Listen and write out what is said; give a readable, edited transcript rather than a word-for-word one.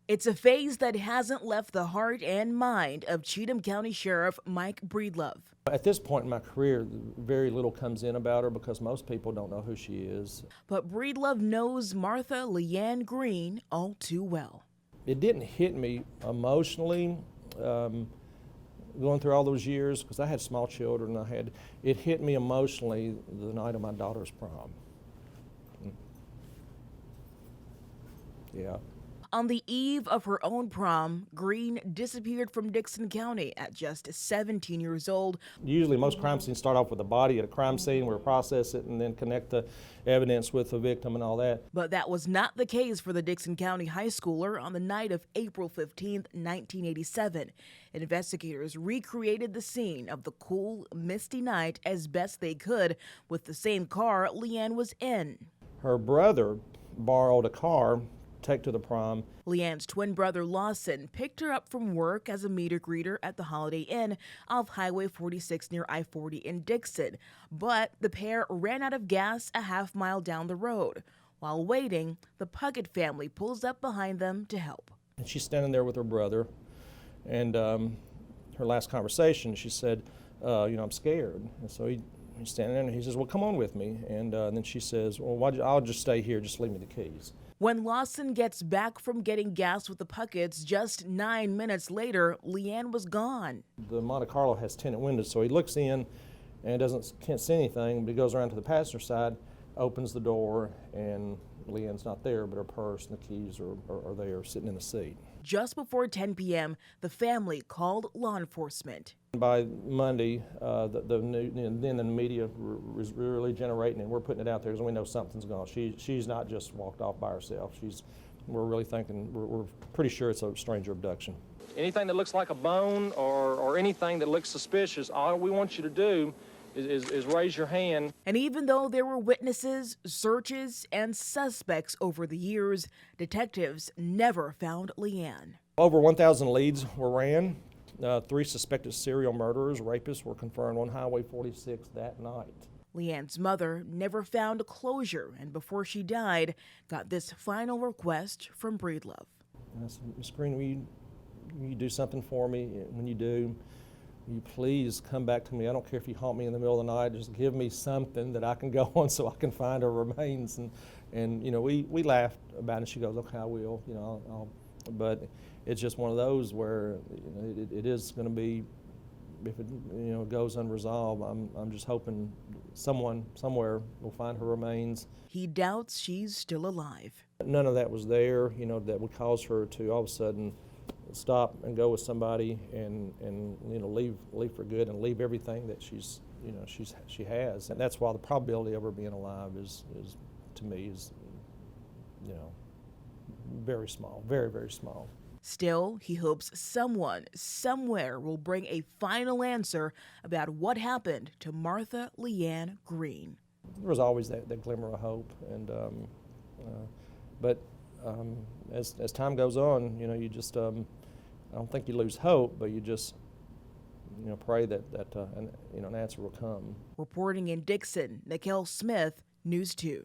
It's a phase that hasn't left the heart and mind of Cheatham County Sheriff Mike Breedlove. At this point in my career, very little comes in about her because most people don't know who she is. But Breedlove knows Martha Leanne Green all too well. It didn't hit me emotionally going through all those years because I had small children. It hit me emotionally the night of my daughter's prom. Yeah. On the eve of her own prom, Green disappeared from Dickson County at just 17 years old. Usually most crime scenes start off with a body at a crime scene where we process it and then connect the evidence with the victim and all that. But that was not the case for the Dickson County high schooler on the night of April 15, 1987. Investigators recreated the scene of the cool, misty night as best they could with the same car Leanne was in. Her brother borrowed a car take to the prom. Leanne's twin brother Lawson picked her up from work as a meter greeter at the Holiday Inn off Highway 46 near I-40 in Dickson, but the pair ran out of gas a half-mile down the road. While waiting, the Puckett family pulls up behind them to help. And she's standing there with her brother, and her last conversation, she said, I'm scared. And so he's standing there and he says, well, come on with me. And then she says, well, I'll just stay here, just leave me the keys. When Lawson gets back from getting gas with the Pucketts, just 9 minutes later, Leanne was gone. The Monte Carlo has tinted windows, so he looks in and can't see anything, but he goes around to the passenger side, opens the door, and Leanne's not there, but her purse and the keys are there sitting in the seat. Just before 10 p.m., the family called law enforcement. By Monday, then the media was really generating, and we're putting it out there because we know something's gone. She's not just walked off by herself. We're really thinking, we're pretty sure it's a stranger abduction. Anything that looks like a bone or anything that looks suspicious, all we want you to do is raise your hand. And even though there were witnesses, searches, and suspects over the years, detectives never found Leanne. Over 1,000 leads were ran. 3 suspected serial murderers, rapists were confirmed on Highway 46 that night. Leanne's mother never found closure, and before she died, got this final request from Breedlove. I said, Ms. Green, will you do something for me? When you do, will you please come back to me? I don't care if you haunt me in the middle of the night. Just give me something that I can go on so I can find her remains. And we laughed about it. She goes, okay, I will. But it's just one of those where it is going to be, if it goes unresolved, I'm just hoping someone somewhere will find her remains. He doubts she's still alive. None of that was there, that would cause her to all of a sudden stop and go with somebody and leave for good and leave everything that she has. And that's why the probability of her being alive is to me very small, very, very small. Still, he hopes someone, somewhere will bring a final answer about what happened to Martha Leanne Green. There was always that glimmer of hope, but as time goes on, you just I don't think you lose hope, but you just pray that an answer will come. Reporting in Dickson, Nikhil Smith, News 2.